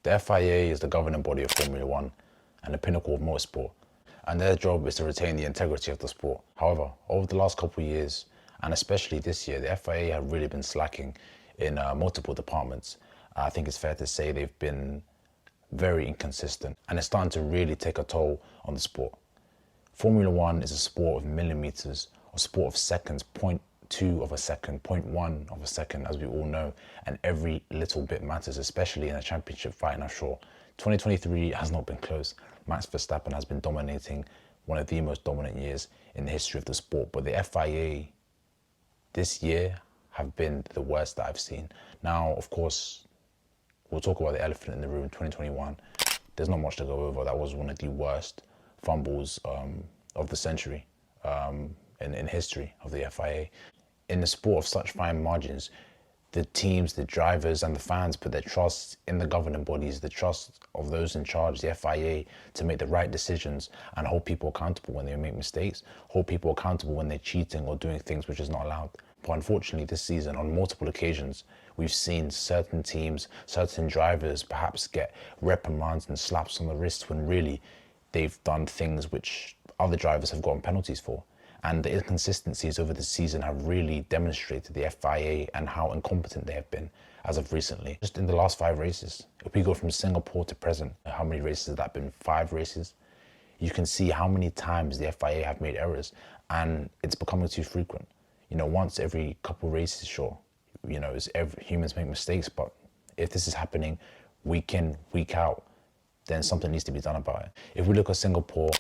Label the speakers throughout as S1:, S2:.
S1: The FIA is the governing body of Formula One and the pinnacle of motorsport, and their job is to retain the integrity of the sport. However, over the last couple of years, and especially this year, the FIA have really been slacking in multiple departments. I think it's fair to say they've been very inconsistent, and it's starting to really take a toll on the sport. Formula One is a sport of millimeters, a sport of seconds, 0.2 of a second, 0.1 of a second, as we all know, and every little bit matters, especially in a championship fight. Now, sure, 2023 has not been close. Max Verstappen has been dominating, one of the most dominant years in the history of the sport, but the FIA this year have been the worst that I've seen. Now, of course, we'll talk about the elephant in the room. 2021, there's not much to go over. That was one of the worst fumbles of the century in history of the FIA. In the sport of such fine margins, the teams, the drivers and the fans put their trust in the governing bodies, the trust of those in charge, the FIA, to make the right decisions and hold people accountable when they make mistakes, hold people accountable when they're cheating or doing things which is not allowed. But unfortunately, this season, on multiple occasions, we've seen certain teams, certain drivers perhaps get reprimands and slaps on the wrist when really they've done things which other drivers have gotten penalties for. And the inconsistencies over the season have really demonstrated the FIA and how incompetent they have been as of recently. Just in the last 5 races, if we go from Singapore to present, how many races has that been? 5 races. You can see how many times the FIA have made errors, and it's becoming too frequent. You know, once every couple races, sure, you know, humans make mistakes, but if this is happening week in, week out, then something needs to be done about it. If we look at Singapore,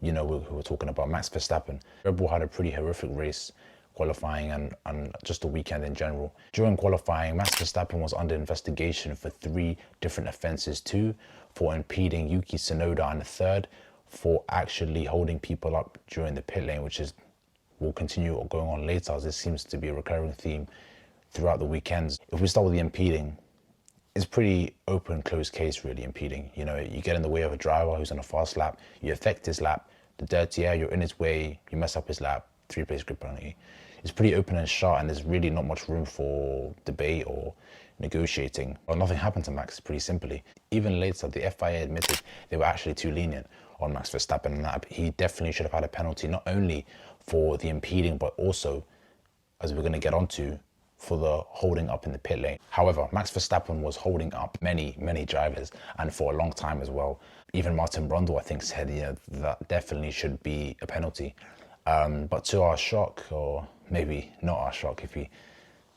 S1: you know, we're talking about Max Verstappen. Red Bull had a pretty horrific race, qualifying and just the weekend in general. During qualifying, Max Verstappen was under investigation for 3 different offences: 2 for impeding Yuki Tsunoda, and a 3rd for actually holding people up during the pit lane, which will continue going on later, as this seems to be a recurring theme throughout the weekends. If we start with the impeding, it's pretty open, closed case, really, impeding. You know, you get in the way of a driver who's on a fast lap, you affect his lap, the dirty air, you're in his way, you mess up his lap, 3-place grid penalty. It's pretty open and shut, and there's really not much room for debate or negotiating. Well, nothing happened to Max, pretty simply. Even later, the FIA admitted they were actually too lenient on Max Verstappen, and that he definitely should have had a penalty, not only for the impeding, but also, as we're going to get onto, for the holding up in the pit lane. However, Max Verstappen was holding up many drivers, and for a long time as well. Even Martin Brundle, I think, said, you know, that definitely should be a penalty. But to our shock, or maybe not our shock if we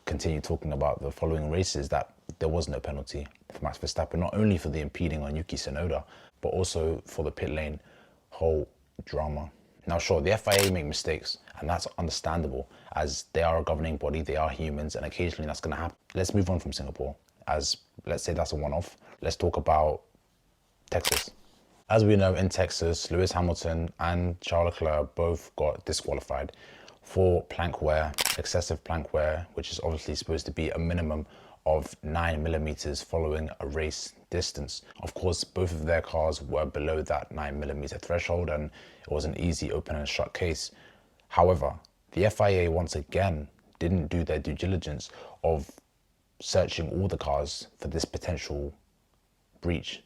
S1: continue talking about the following races, that there was no penalty for Max Verstappen, not only for the impeding on Yuki Tsunoda, but also for the pit lane whole drama. Now, sure, the FIA make mistakes, and that's understandable, as they are a governing body, they are humans, and occasionally that's going to happen. Let's move on from Singapore, as let's say that's a one-off. Let's talk about Texas. As we know, in Texas, Lewis Hamilton and Charles Leclerc both got disqualified for plank wear, excessive plank wear, which is obviously supposed to be a minimum of 9 millimeters following a race distance. Of course, both of their cars were below that 9 millimeter threshold, and it was an easy open and shut case. However, the FIA once again didn't do their due diligence of searching all the cars for this potential breach,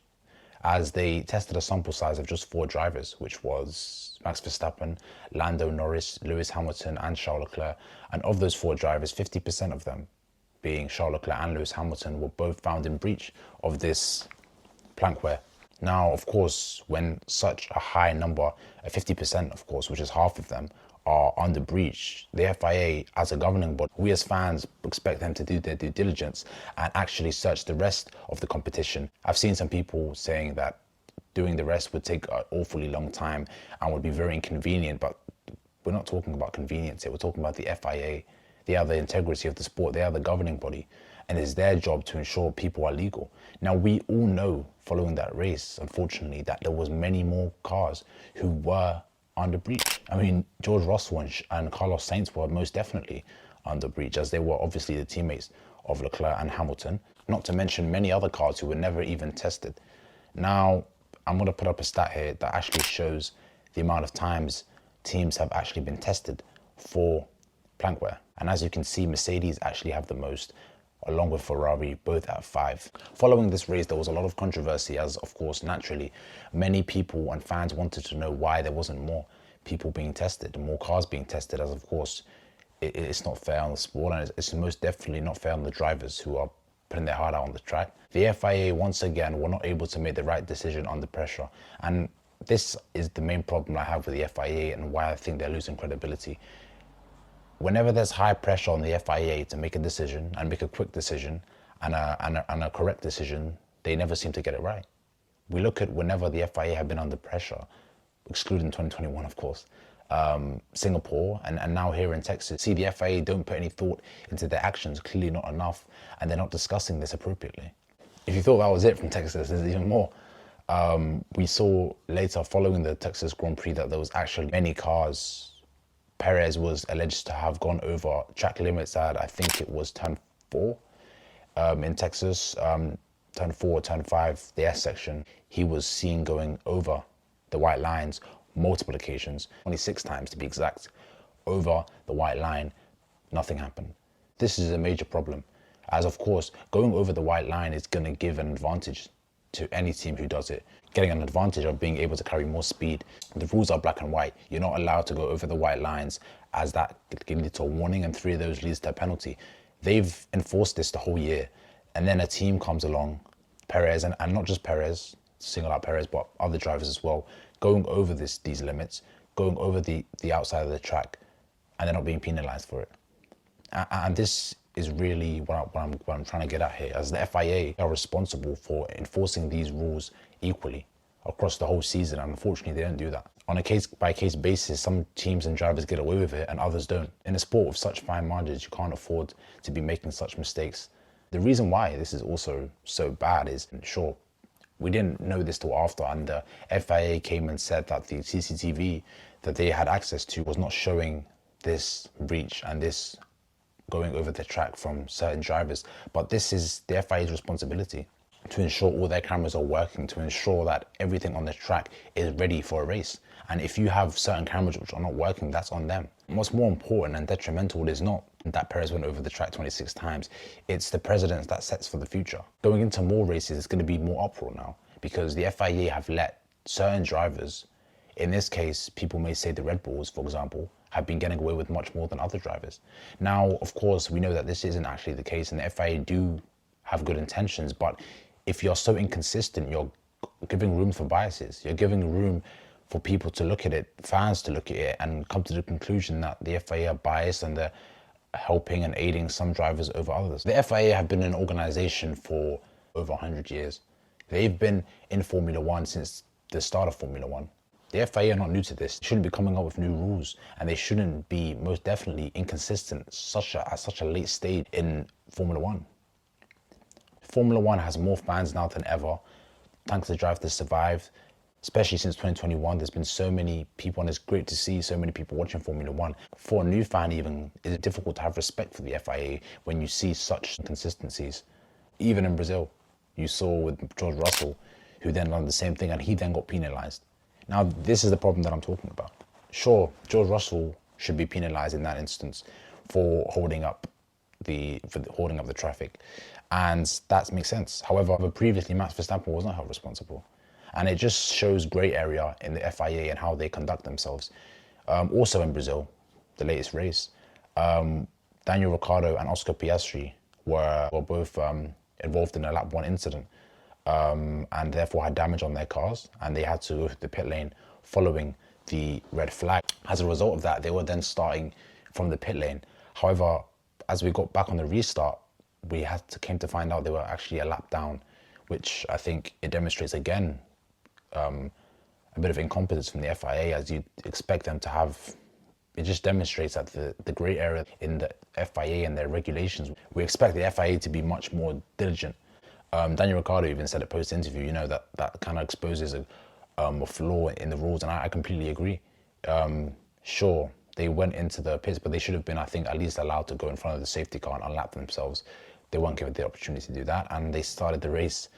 S1: as they tested a sample size of just 4 drivers, which was Max Verstappen, Lando Norris, Lewis Hamilton and Charles Leclerc. And of those 4 drivers, 50% of them, being Charles Leclerc and Lewis Hamilton, were both found in breach of this plank wear. Now, of course, when such a high number, 50%, of course, which is half of them, are under breach, the FIA, as a governing body, we as fans expect them to do their due diligence and actually search the rest of the competition. I've seen some people saying that doing the rest would take an awfully long time and would be very inconvenient, but we're not talking about convenience here. We're talking about the FIA. They are the integrity of the sport. They are the governing body, and it's their job to ensure people are legal. Now, we all know following that race, unfortunately, that there was many more cars who were under breach. I mean, George Russell and Carlos Sainz were most definitely under breach, as they were obviously the teammates of Leclerc and Hamilton, not to mention many other cars who were never even tested. Now, I'm going to put up a stat here that actually shows the amount of times teams have actually been tested for plank wear. And as you can see, Mercedes actually have the most, along with Ferrari, both at 5. Following this race, there was a lot of controversy as, of course, naturally, many people and fans wanted to know why there wasn't more people being tested, more cars being tested, as of course, it's not fair on the sport, and it's most definitely not fair on the drivers who are putting their heart out on the track. The FIA, once again, were not able to make the right decision under pressure. And this is the main problem I have with the FIA and why I think they're losing credibility. Whenever there's high pressure on the FIA to make a decision and make a quick decision and a correct decision, they never seem to get it right. We look at whenever the FIA have been under pressure, excluding 2021, of course, Singapore and now here in Texas, see the FIA don't put any thought into their actions, clearly not enough, and they're not discussing this appropriately. If you thought that was it from Texas, there's even more. We saw later following the Texas Grand Prix that there was actually many cars. Perez was alleged to have gone over track limits at, I think it was turn 4 in Texas, turn 4, turn 5, the S section. He was seen going over the white lines multiple occasions, 26 times to be exact, over the white line. Nothing happened. This is a major problem, as of course going over the white line is going to give an advantage to any team who does it, getting an advantage of being able to carry more speed. The rules are black and white. You're not allowed to go over the white lines, as that can lead to a warning, and 3 of those leads to a penalty. They've enforced this the whole year, and then a team comes along, Perez, and not just Perez, single out Perez, but other drivers as well, going over these limits, going over the outside of the track, and they're not being penalized for it. And this is really what I'm trying to get at here, as the FIA are responsible for enforcing these rules equally across the whole season, and unfortunately they don't do that. On a case-by-case basis, some teams and drivers get away with it and others don't. In a sport with such fine margins, you can't afford to be making such mistakes. The reason why this is also so bad is, sure, we didn't know this till after, and the FIA came and said that the CCTV that they had access to was not showing this breach and this going over the track from certain drivers. But this is the FIA's responsibility, to ensure all their cameras are working, to ensure that everything on the track is ready for a race. And if you have certain cameras which are not working, that's on them. What's more important and detrimental is not that Perez went over the track 26 times. It's the precedents that sets for the future. Going into more races, it's going to be more uproar now, because the FIA have let certain drivers, in this case, people may say the Red Bulls, for example, have been getting away with much more than other drivers. Now, of course, we know that this isn't actually the case, and the FIA do have good intentions, but if you're so inconsistent, you're giving room for biases. You're giving room for people to look at it, fans to look at it, and come to the conclusion that the FIA are biased and they're helping and aiding some drivers over others. The FIA have been an organization for over 100 years. They've been in Formula One since the start of Formula One. The FIA are not new to this. They shouldn't be coming up with new rules, and they shouldn't be most definitely inconsistent at such a late stage in Formula One. Formula One has more fans now than ever, thanks to Drive to Survive. Especially since 2021, there's been so many people, and it's great to see so many people watching Formula One. For a new fan even, it's difficult to have respect for the FIA when you see such inconsistencies. Even in Brazil, you saw with George Russell, who then done the same thing, and he then got penalized. Now, this is the problem that I'm talking about. Sure, George Russell should be penalized in that instance for holding up the traffic, and that makes sense. However, previously Max Verstappen was not held responsible, and it just shows grey area in the FIA and how they conduct themselves. Also in Brazil, the latest race, Daniel Ricciardo and Oscar Piastri were both involved in a lap 1 incident, and therefore had damage on their cars, and they had to go to the pit lane following the red flag. As a result of that, they were then starting from the pit lane. However, as we got back on the restart, we came to find out they were actually a lap down, which I think it demonstrates again a bit of incompetence from the FIA, as you'd expect them to have. It just demonstrates that the grey area in the FIA and their regulations. We expect the FIA to be much more diligent. Daniel Ricciardo even said it post-interview, that kind of exposes a flaw in the rules, and I completely agree. Sure, they went into the pits, but they should have been, I think, at least allowed to go in front of the safety car and unlap themselves. They weren't given the opportunity to do that, and they started the race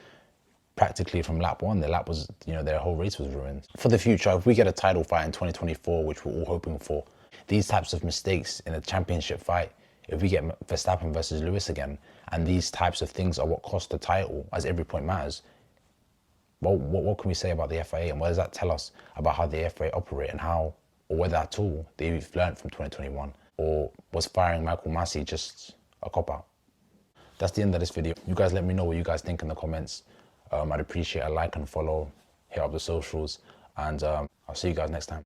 S1: practically from lap 1. The lap was, their whole race was ruined. For the future, if we get a title fight in 2024, which we're all hoping for, these types of mistakes in a championship fight, if we get Verstappen versus Lewis again, and these types of things are what cost the title, as every point matters, well, what can we say about the FIA, and what does that tell us about how the FIA operate, and how, or whether at all they've learned from 2021, or was firing Michael Massey just a cop-out? That's the end of this video. You guys let me know what you guys think in the comments. I'd appreciate a like and follow, hit up the socials, and I'll see you guys next time.